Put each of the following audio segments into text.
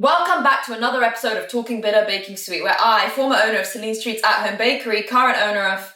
Welcome back to another episode of Talking Bitter, Baking Sweet, where I, former owner of Celine Street's at-home bakery, current owner of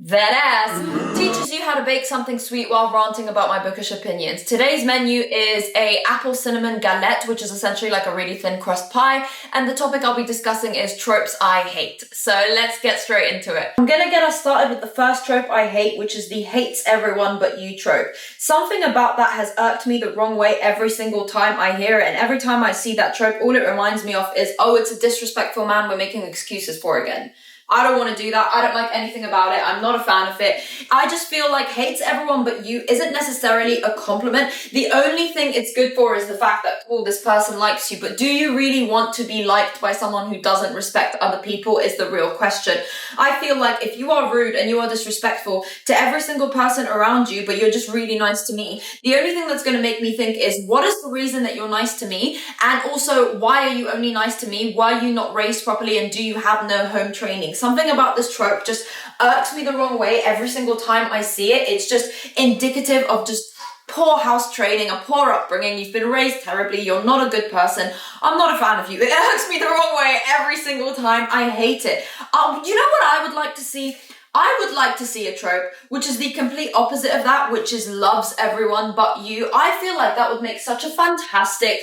that ass, teaches you how to bake something sweet while ranting about my bookish opinions. Today's menu is a apple cinnamon galette, which is essentially like a really thin crust pie, and the topic I'll be discussing is tropes I hate. So let's get straight into it. I'm gonna get us started with the first trope I hate, which is the hates everyone but you trope. Something about that has irked me the wrong way every single time I hear it, and every time I see that trope, all it reminds me of is, oh, it's a disrespectful man we're making excuses for again. I don't want to do that. I don't like anything about it. I'm not a fan of it. I just feel like hates everyone but you isn't necessarily a compliment. The only thing it's good for is the fact that, oh, this person likes you, but do you really want to be liked by someone who doesn't respect other people is the real question. I feel like if you are rude and you are disrespectful to every single person around you, but you're just really nice to me, the only thing that's going to make me think is, what is the reason that you're nice to me? And also, why are you only nice to me? Why are you not raised properly? And do you have no home training? Something about this trope just irks me the wrong way every single time I see it. It's just indicative of just poor house training, a poor upbringing. You've been raised terribly. You're not a good person. I'm not a fan of you. It irks me the wrong way every single time. I hate it. You know what I would like to see? I would like to see a trope which is the complete opposite of that, which is loves everyone but you. I feel like that would make such a fantastic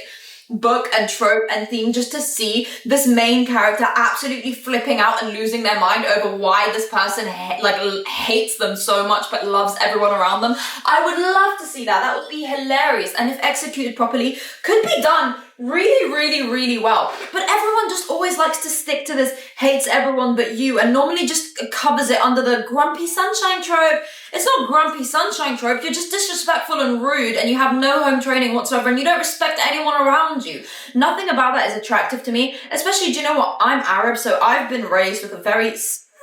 book and trope and theme, just to see this main character absolutely flipping out and losing their mind over why this person hates them so much but loves everyone around them. I would love to see that. That would be hilarious, and if executed properly, could be done really well. But everyone just always likes to stick to this hates everyone but you, and normally just covers it under the grumpy sunshine trope. It's not grumpy sunshine trope. You're just disrespectful and rude, and you have no home training whatsoever, and you don't respect anyone around you. Nothing about that is attractive to me, especially, do you know what? I'm Arab, so I've been raised with a very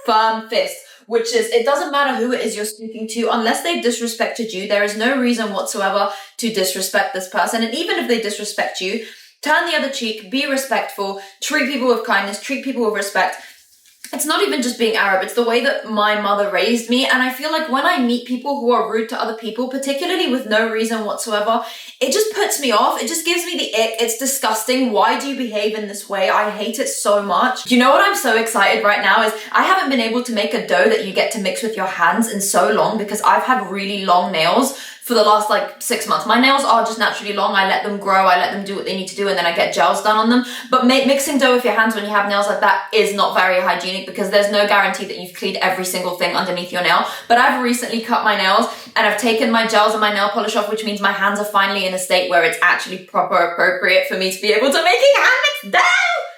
firm fist, which is, it doesn't matter who it is you're speaking to, unless they've disrespected you, there is no reason whatsoever to disrespect this person. And even if they disrespect you, turn the other cheek, be respectful, treat people with kindness, treat people with respect. It's not even just being Arab, it's the way that my mother raised me, and I feel like when I meet people who are rude to other people, particularly with no reason whatsoever, it just puts me off. It just gives me the ick. It's disgusting. Why do you behave in this way? I hate it so much. You know what I'm so excited right now is, I haven't been able to make a dough that you get to mix with your hands in so long, because I've had really long nails for the last 6 months. My nails are just naturally long. I let them grow, I let them do what they need to do, and then I get gels done on them. But mixing dough with your hands when you have nails like that is not very hygienic, because there's no guarantee that you've cleaned every single thing underneath your nail. But I've recently cut my nails, and I've taken my gels and my nail polish off, which means my hands are finally in a state where it's actually proper appropriate for me to be able to making hand mix dough.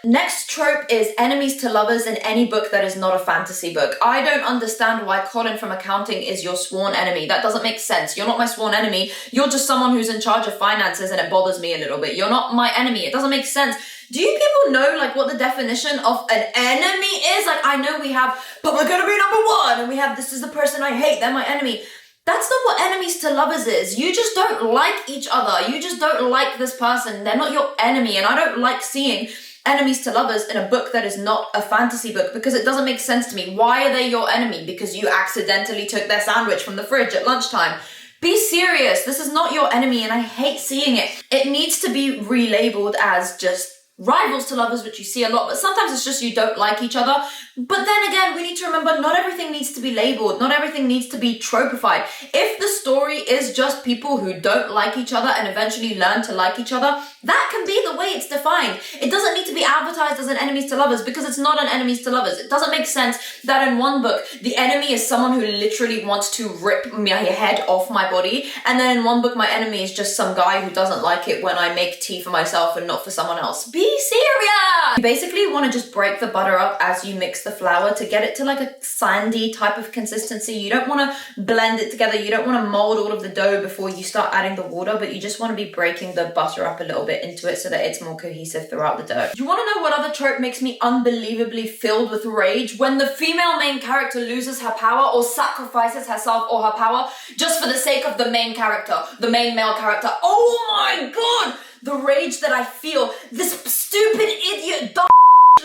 Next trope is enemies to lovers in any book that is not a fantasy book. I don't understand why Colin from accounting is your sworn enemy. That doesn't make sense. You're not my sworn enemy. You're just someone who's in charge of finances, and it bothers me a little bit. You're not my enemy. It doesn't make sense. Do you people know what the definition of an enemy is? I know we have, but we're gonna be number one, and we have, this is the person I hate, they're my enemy. That's not what enemies to lovers is. You just don't like each other. You just don't like this person. They're not your enemy, and I don't like seeing enemies to lovers in a book that is not a fantasy book, because it doesn't make sense to me. Why are they your enemy? Because you accidentally took their sandwich from the fridge at lunchtime. Be serious. This is not your enemy, and I hate seeing it. It needs to be relabeled as just rivals to lovers, which you see a lot, but sometimes it's just you don't like each other. But then again, we need to remember, not everything needs to be labeled. Not everything needs to be tropified. If the story is just people who don't like each other and eventually learn to like each other, that can be the way it's defined. It doesn't need to be advertised as an enemies to lovers, because it's not an enemies to lovers. It doesn't make sense that in one book, the enemy is someone who literally wants to rip my head off my body, and then in one book, my enemy is just some guy who doesn't like it when I make tea for myself and not for someone else. Be serious! You basically want to just break the butter up as you mix the flour to get it to a sandy type of consistency. You don't want to blend it together. You don't want to mold all of the dough before you start adding the water, but you just want to be breaking the butter up a little bit into it so that it's more cohesive throughout the dough. You want to know what other trope makes me unbelievably filled with rage? When the female main character loses her power or sacrifices herself or her power just for the sake of the main character, the main male character. Oh my god! The rage that I feel. This stupid idiot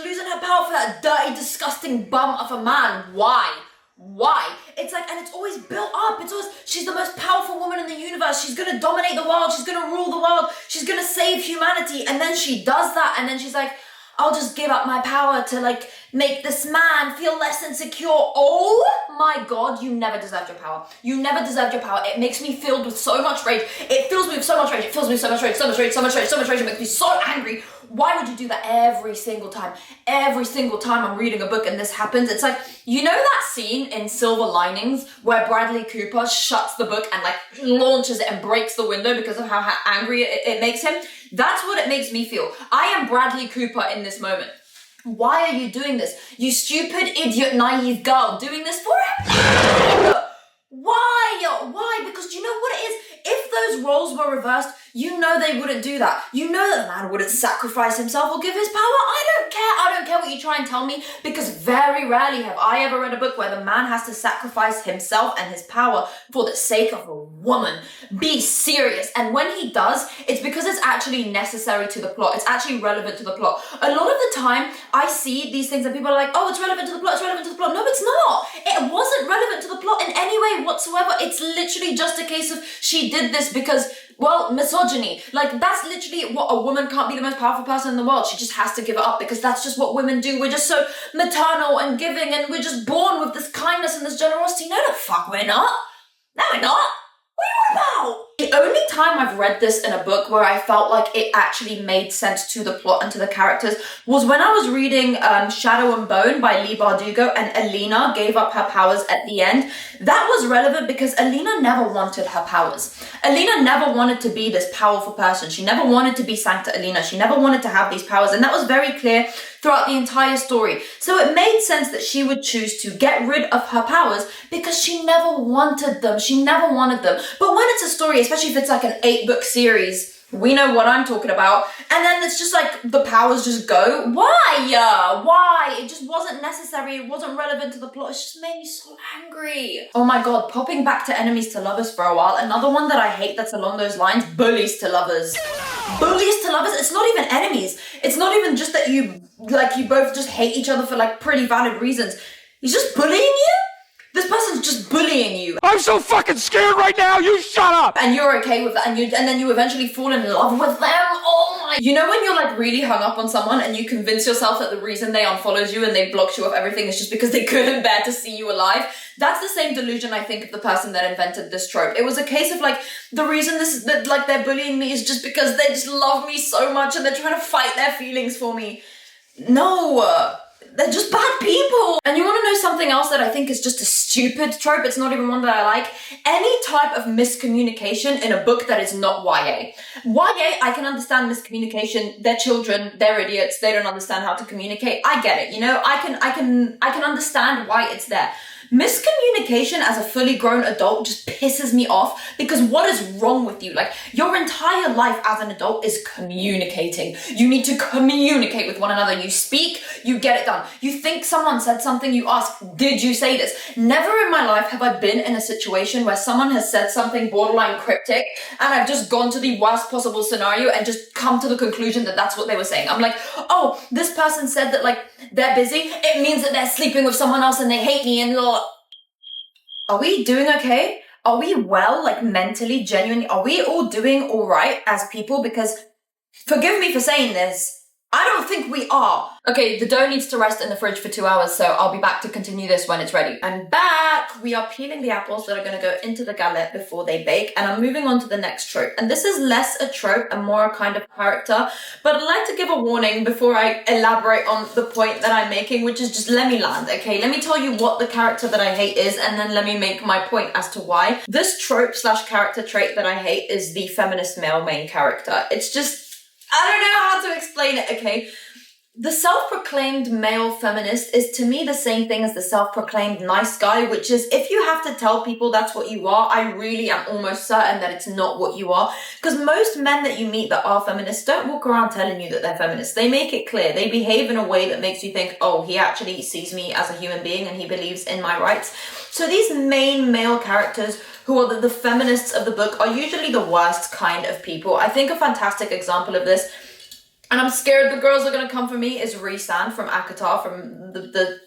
losing her power for that dirty, disgusting bum of a man. Why? why? It's like, and it's always built up. It's always, she's the most powerful woman in the universe. She's gonna dominate the world. She's gonna rule the world. She's gonna save humanity. And then she does that. And then she's like, I'll just give up my power to like make this man feel less insecure. Oh my God, you never deserved your power. You never deserved your power. It makes me filled with so much rage. It fills me with so much rage. It fills me with so much rage, so much rage, so much rage, so much rage. It makes me so angry. Why would you do that every single time? Every single time I'm reading a book and this happens, it's like, you know that scene in Silver Linings where Bradley Cooper shuts the book and like launches it and breaks the window because of how angry it makes him? That's what it makes me feel. I am Bradley Cooper in this moment. Why are you doing this? You stupid, idiot, naive girl doing this for him? Why? Why? Because you know what it is? If those roles were reversed, you know they wouldn't do that. You know that the man wouldn't sacrifice himself or give his power. I don't care what you try and tell me, because very rarely have I ever read a book where the man has to sacrifice himself and his power for the sake of a woman. Be serious. And when he does, it's because it's actually necessary to the plot. It's actually relevant to the plot. A lot of the time, I see these things and people are like, oh, it's relevant to the plot, it's relevant to the plot. No, it's not. It wasn't relevant to the plot in any way whatsoever. It's literally just a case of she did this because, well, misogyny. Like, that's literally what a woman can't be the most powerful person in the world. She just has to give it up because that's just what women do. We're just so maternal and giving and we're just born with this kindness and this generosity. No, the fuck we're not. No, we're not. What are you about? The only time I've read this in a book where I felt like it actually made sense to the plot and to the characters was when I was reading Shadow and Bone by Leigh Bardugo, and Alina gave up her powers at the end. That was relevant because Alina never wanted her powers. Alina never wanted to be this powerful person. She never wanted to be Sancta Alina. She never wanted to have these powers, and that was very clear throughout the entire story. So it made sense that she would choose to get rid of her powers because she never wanted them. She never wanted them. But when it's a story, especially if it's like an 8-book series, we know what I'm talking about. And then it's just like the powers just go. Why? Why? It just wasn't necessary. It wasn't relevant to the plot. It just made me so angry. Oh my God, popping back to enemies to lovers for a while. Another one that I hate that's along those lines, bullies to lovers. Bullies to lovers, it's not even enemies. It's not even just that you both just hate each other for like pretty valid reasons. He's just bullying you? This person's just bullying you. I'm so fucking scared right now, you shut up! And you're okay with that, and then you eventually fall in love with them. Oh my. You know when you're like really hung up on someone and you convince yourself that the reason they unfollowed you and they blocked you off everything is just because they couldn't bear to see you alive? That's the same delusion I think of the person that invented this trope. It was a case of like, the reason that they're bullying me is just because they just love me so much and they're trying to fight their feelings for me. No. They're just bad people. And you want to know something else that I think is just a stupid trope? It's not even one that I like. Any type of miscommunication in a book that is not YA. YA, I can understand miscommunication. They're children. They're idiots. They don't understand how to communicate. I get it. You know, I can understand why it's there. Miscommunication as a fully grown adult just pisses me off because what is wrong with you? Like, your entire life as an adult is communicating. You need to communicate with one another. You speak, you get it done. You think someone said something, you ask, did you say this? Never in my life have I been in a situation where someone has said something borderline cryptic and I've just gone to the worst possible scenario and just come to the conclusion that that's what they were saying. I'm like, oh, this person said that like they're busy. It means that they're sleeping with someone else and they hate me and blah. Are we doing okay? Are we well, like mentally, genuinely? Are we all doing all right as people? Because forgive me for saying this, I don't think we are. Okay, the dough needs to rest in the fridge for 2 hours, so I'll be back to continue this when it's ready. I'm back! We are peeling the apples that are going to go into the galette before they bake, and I'm moving on to the next trope. And this is less a trope and more a kind of character, but I'd like to give a warning before I elaborate on the point that I'm making, which is just let me land, okay? Let me tell you what the character that I hate is, and then let me make my point as to why. This trope / character trait that I hate is the feminist male main character. It's just, I don't know how to explain it, okay? The self-proclaimed male feminist is to me the same thing as the self-proclaimed nice guy, which is if you have to tell people that's what you are, I really am almost certain that it's not what you are. Because most men that you meet that are feminists don't walk around telling you that they're feminists. They make it clear. They behave in a way that makes you think, oh, he actually sees me as a human being and he believes in my rights. So these main male characters who are the feminists of the book are usually the worst kind of people. I think a fantastic example of this, and I'm scared the girls are going to come for me, is Rhys from ACOTAR, from the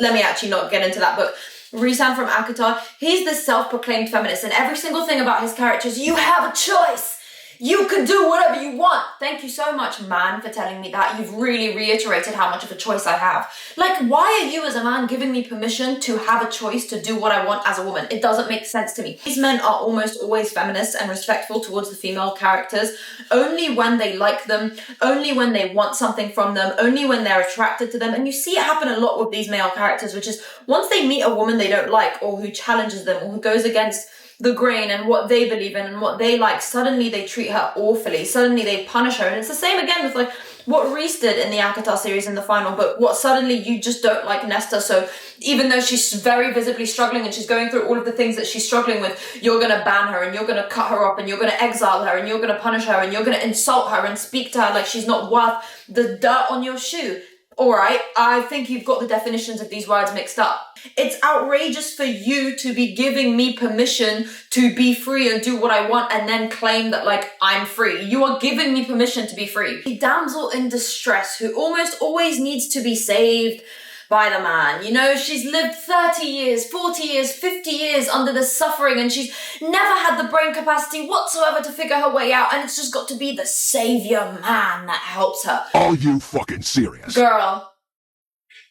let me actually not get into that book. Risan from Akatar, he's this self-proclaimed feminist, and every single thing about his character is, you have a choice. You can do whatever you want. Thank you so much, man, for telling me that. You've really reiterated how much of a choice I have. Like, why are you as a man giving me permission to have a choice to do what I want as a woman? It doesn't make sense to me. These men are almost always feminists and respectful towards the female characters, only when they like them, only when they want something from them, only when they're attracted to them. And you see it happen a lot with these male characters, which is once they meet a woman they don't like, or who challenges them, or who goes against the grain and what they believe in and what they like, suddenly they treat her awfully. Suddenly they punish her. And it's the same again with like what Reese did in the Akatar series in the final book. What suddenly you just don't like Nesta, so even though she's very visibly struggling and she's going through all of the things that she's struggling with, you're going to ban her and you're going to cut her up and you're going to exile her and you're going to punish her and you're going to insult her and speak to her like she's not worth the dirt on your shoe. All right, I think you've got the definitions of these words mixed up. It's outrageous for you to be giving me permission to be free and do what I want and then claim that, like, I'm free. You are giving me permission to be free. A damsel in distress who almost always needs to be saved by the man. You know, she's lived 30 years, 40 years, 50 years under the suffering and she's never had the brain capacity whatsoever to figure her way out, and it's just got to be the savior man that helps her. Are you fucking serious? Girl,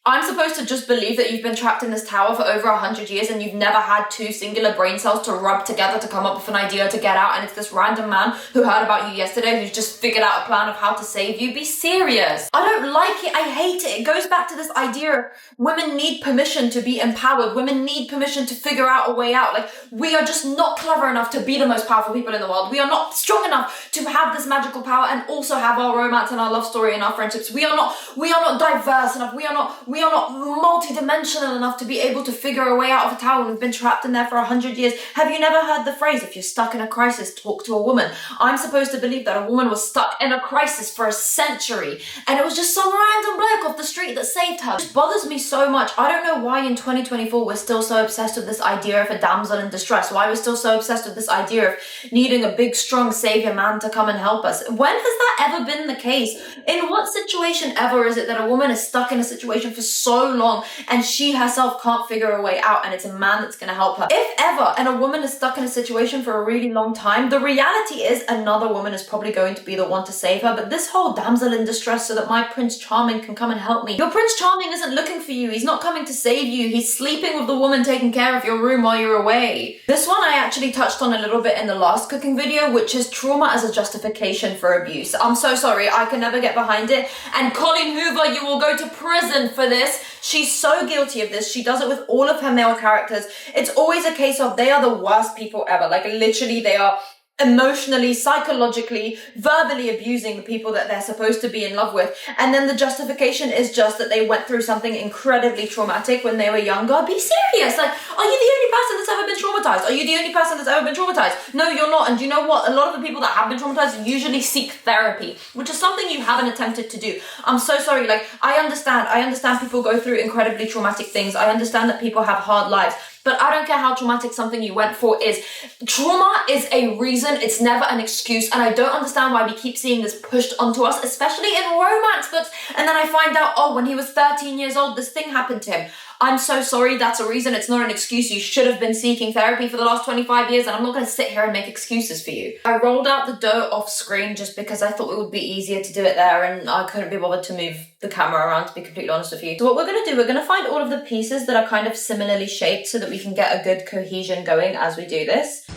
I'm supposed to just believe that you've been trapped in this tower for over 100 years and you've never had two singular brain cells to rub together to come up with an idea to get out, and it's this random man who heard about you yesterday who's just figured out a plan of how to save you? Be serious. I don't like it. I hate it. It goes back to this idea of women need permission to be empowered. Women need permission to figure out a way out. Like, we are just not clever enough to be the most powerful people in the world. We are not strong enough to have this magical power and also have our romance and our love story and our friendships. We are not diverse enough. We are not multi-dimensional enough to be able to figure a way out of a tower. We've been trapped in there for 100 years. Have you never heard the phrase, if you're stuck in a crisis, talk to a woman? I'm supposed to believe that a woman was stuck in a crisis for a century and it was just some random bloke off the street that saved her. It just bothers me so much. I don't know why in 2024 we're still so obsessed with this idea of a damsel in distress. Why we're still so obsessed with this idea of needing a big, strong savior man to come and help us. When has that ever been the case? In what situation ever is it that a woman is stuck in a situation for so long and she herself can't figure a way out and it's a man that's going to help her? If ever, and a woman is stuck in a situation for a really long time, the reality is another woman is probably going to be the one to save her. But this whole damsel in distress so that my Prince Charming can come and help me. Your Prince Charming isn't looking for you. He's not coming to save you. He's sleeping with the woman taking care of your room while you're away. This one I actually touched on a little bit in the last cooking video, which is trauma as a justification for abuse. I'm so sorry. I can never get behind it. And Colleen Hoover, you will go to prison for this. She's so guilty of this. She does it with all of her male characters. It's always a case of they are the worst people ever. Like, literally, they are emotionally, psychologically, verbally abusing the people that they're supposed to be in love with. And then the justification is just that they went through something incredibly traumatic when they were younger. Be serious. Like, are you the only person that's ever been traumatized? Are you the only person that's ever been traumatized? No, you're not. And you know what? A lot of the people that have been traumatized usually seek therapy, which is something you haven't attempted to do. I'm so sorry. Like, I understand people go through incredibly traumatic things. I understand that people have hard lives. But I don't care how traumatic something you went for is. Trauma is a reason, it's never an excuse. And I don't understand why we keep seeing this pushed onto us, especially in romance books. And then I find out, oh, when he was 13 years old, this thing happened to him. I'm so sorry, that's a reason, it's not an excuse. You should have been seeking therapy for the last 25 years and I'm not going to sit here and make excuses for you. I rolled out the dough off screen just because I thought it would be easier to do it there and I couldn't be bothered to move the camera around, to be completely honest with you. So what we're going to do, we're going to find all of the pieces that are kind of similarly shaped so that we can get a good cohesion going as we do this.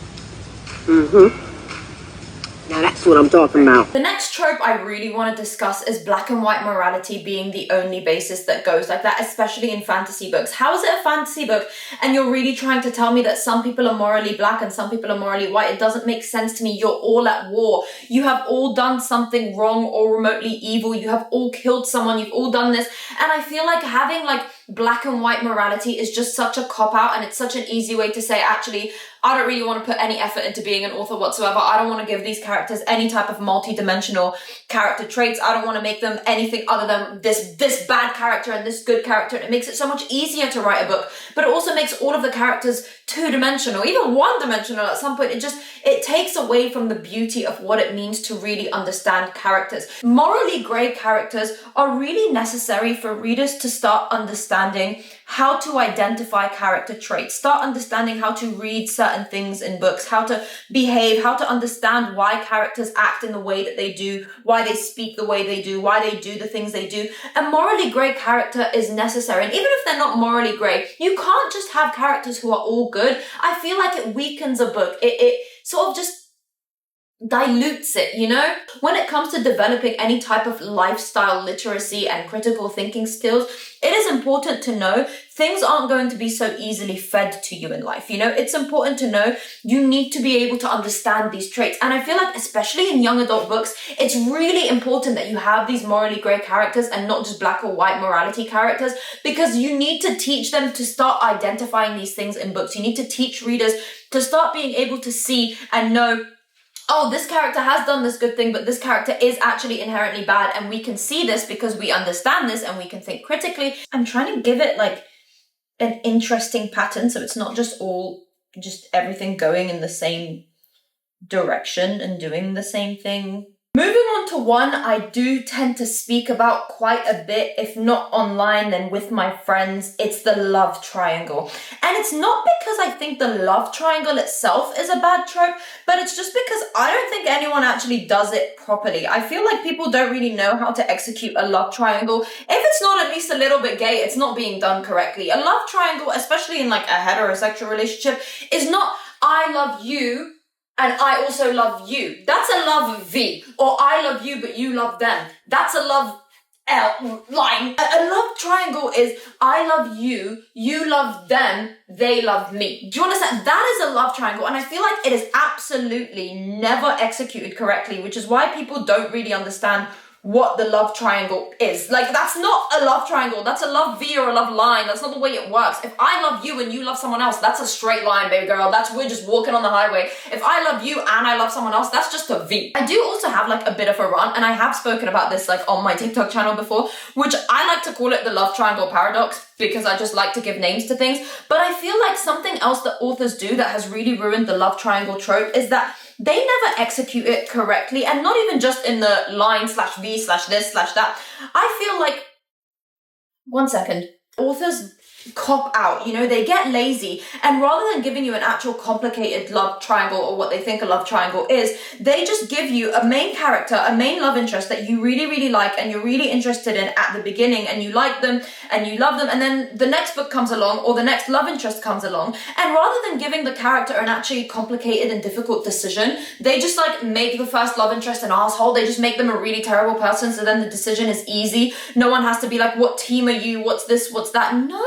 Now that's what I'm talking about. The next trope I really want to discuss is black and white morality being the only basis that goes like that, especially in fantasy books. How is it a fantasy book and you're really trying to tell me that some people are morally black and some people are morally white? It doesn't make sense to me. You're all at war. You have all done something wrong or remotely evil. You have all killed someone. You've all done this. And I feel like having like black and white morality is just such a cop-out and it's such an easy way to say, actually, I don't really want to put any effort into being an author whatsoever. I don't want to give these characters any type of multi-dimensional character traits. I don't want to make them anything other than this bad character and this good character. And it makes it so much easier to write a book, but it also makes all of the characters two-dimensional, even one-dimensional at some point. It takes away from the beauty of what it means to really understand characters. Morally grey characters are really necessary for readers to start understanding how to identify character traits, start understanding how to read certain things in books, how to behave, how to understand why characters act in the way that they do, why they speak the way they do, why they do the things they do. A morally grey character is necessary. And even if they're not morally grey, you can't just have characters who are all good. I feel like it weakens a book. It sort of just dilutes it, you know? When it comes to developing any type of lifestyle literacy and critical thinking skills, it is important to know things aren't going to be so easily fed to you in life, you know? It's important to know you need to be able to understand these traits. And I feel like, especially in young adult books, it's really important that you have these morally grey characters and not just black or white morality characters, because you need to teach them to start identifying these things in books. You need to teach readers to start being able to see and know, oh, this character has done this good thing, but this character is actually inherently bad, and we can see this because we understand this and we can think critically. I'm trying to give it like an interesting pattern, so it's not just everything going in the same direction and doing the same thing. Moving on to one I do tend to speak about quite a bit, if not online, then with my friends. It's the love triangle. And it's not because I think the love triangle itself is a bad trope, but it's just because I don't think anyone actually does it properly. I feel like people don't really know how to execute a love triangle. If it's not at least a little bit gay, it's not being done correctly. A love triangle, especially in like a heterosexual relationship, is not I love you and I also love you. That's a love V. Or I love you, but you love them. That's a love L line. A love triangle is I love you, you love them, they love me. Do you understand? That is a love triangle. And I feel like it is absolutely never executed correctly, which is why people don't really understand what the love triangle is. Like, that's not a love triangle. That's a love V or a love line. That's not the way it works. If I love you and you love someone else, that's a straight line, baby girl. We're just walking on the highway. If I love you and I love someone else, that's just a V. I do also have like a bit of a rant, and I have spoken about this like on my TikTok channel before, which I like to call it the love triangle paradox, because I just like to give names to things. But I feel like something else that authors do that has really ruined the love triangle trope is that they never execute it correctly, and not even just in the line /V/this/that. I feel like, one second, authors cop out, you know, they get lazy, and rather than giving you an actual complicated love triangle or what they think a love triangle is, they just give you a main character, a main love interest that you really, really like and you're really interested in at the beginning, and you like them and you love them, and then the next book comes along or the next love interest comes along, and rather than giving the character an actually complicated and difficult decision, they just like make the first love interest an asshole. They just make them a really terrible person, so then the decision is easy. No one has to be like, what team are you? What's this? What's that? No!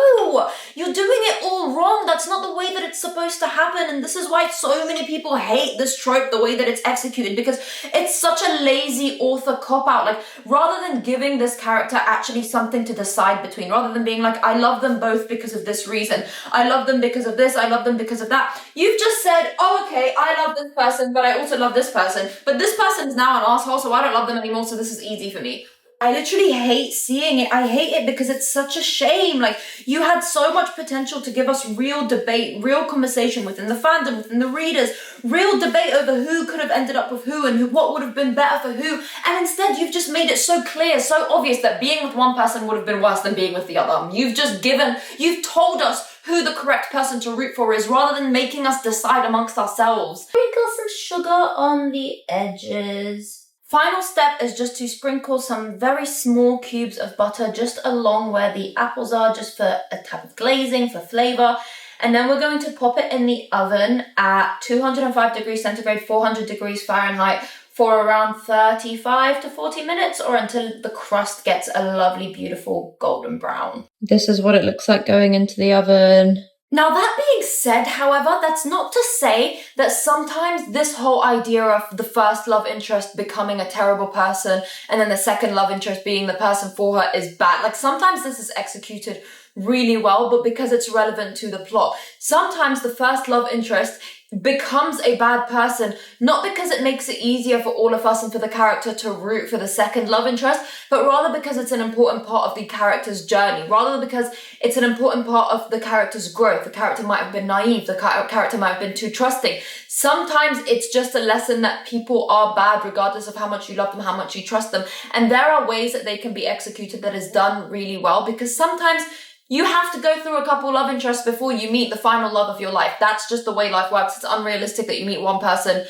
You're doing it all wrong. That's not the way that it's supposed to happen. And this is why so many people hate this trope, the way that it's executed, because it's such a lazy author cop-out. Like, rather than giving this character actually something to decide between, rather than being like, I love them both because of this reason, I love them because of this, I love them because of that, you've just said, oh, okay, I love this person, but I also love this person, but this person's now an asshole, so I don't love them anymore, so this is easy for me. I literally hate seeing it. I hate it because it's such a shame. Like, you had so much potential to give us real debate, real conversation within the fandom, within the readers, real debate over who could have ended up with who and what would have been better for who. And instead, you've just made it so clear, so obvious that being with one person would have been worse than being with the other. You've told us who the correct person to root for is, rather than making us decide amongst ourselves. Sprinkle some sugar on the edges. Final step is just to sprinkle some very small cubes of butter just along where the apples are, just for a type of glazing, for flavor. And then we're going to pop it in the oven at 205 degrees centigrade, 400 degrees Fahrenheit for around 35 to 40 minutes, or until the crust gets a lovely, beautiful golden brown. This is what it looks like going into the oven. Now, that being said, however, that's not to say that sometimes this whole idea of the first love interest becoming a terrible person and then the second love interest being the person for her is bad. Like, sometimes this is executed really well, but because it's relevant to the plot. Sometimes the first love interest becomes a bad person, not because it makes it easier for all of us and for the character to root for the second love interest, but rather because it's an important part of the character's journey, rather than because it's an important part of the character's growth. The character might have been naive, the character might have been too trusting. Sometimes it's just a lesson that people are bad regardless of how much you love them, how much you trust them. And there are ways that they can be executed that is done really well, because sometimes you have to go through a couple love interests before you meet the final love of your life. That's just the way life works. It's unrealistic that you meet one person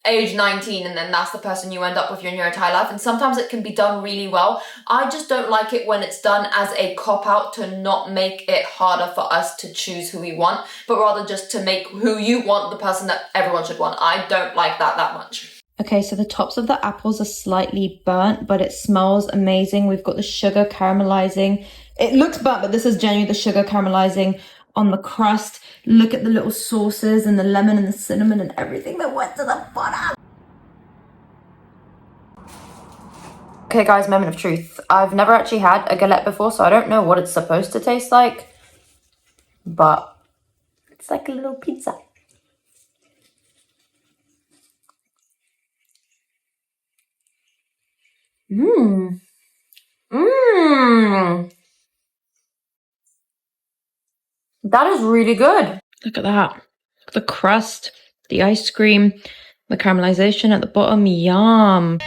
age 19 and then that's the person you end up with your entire life. And sometimes it can be done really well. I just don't like it when it's done as a cop-out to not make it harder for us to choose who we want, but rather just to make who you want the person that everyone should want. I don't like that much. Okay, so the tops of the apples are slightly burnt, but it smells amazing. We've got the sugar caramelizing. It looks burnt, but this is genuinely the sugar caramelizing on the crust. Look at the little sauces and the lemon and the cinnamon and everything that went to the bottom. Okay guys, moment of truth. I've never actually had a galette before, so I don't know what it's supposed to taste like. But it's like a little pizza. Mmm. Mmm. That is really good. Look at that. The crust, the ice cream, the caramelization at the bottom. Yum.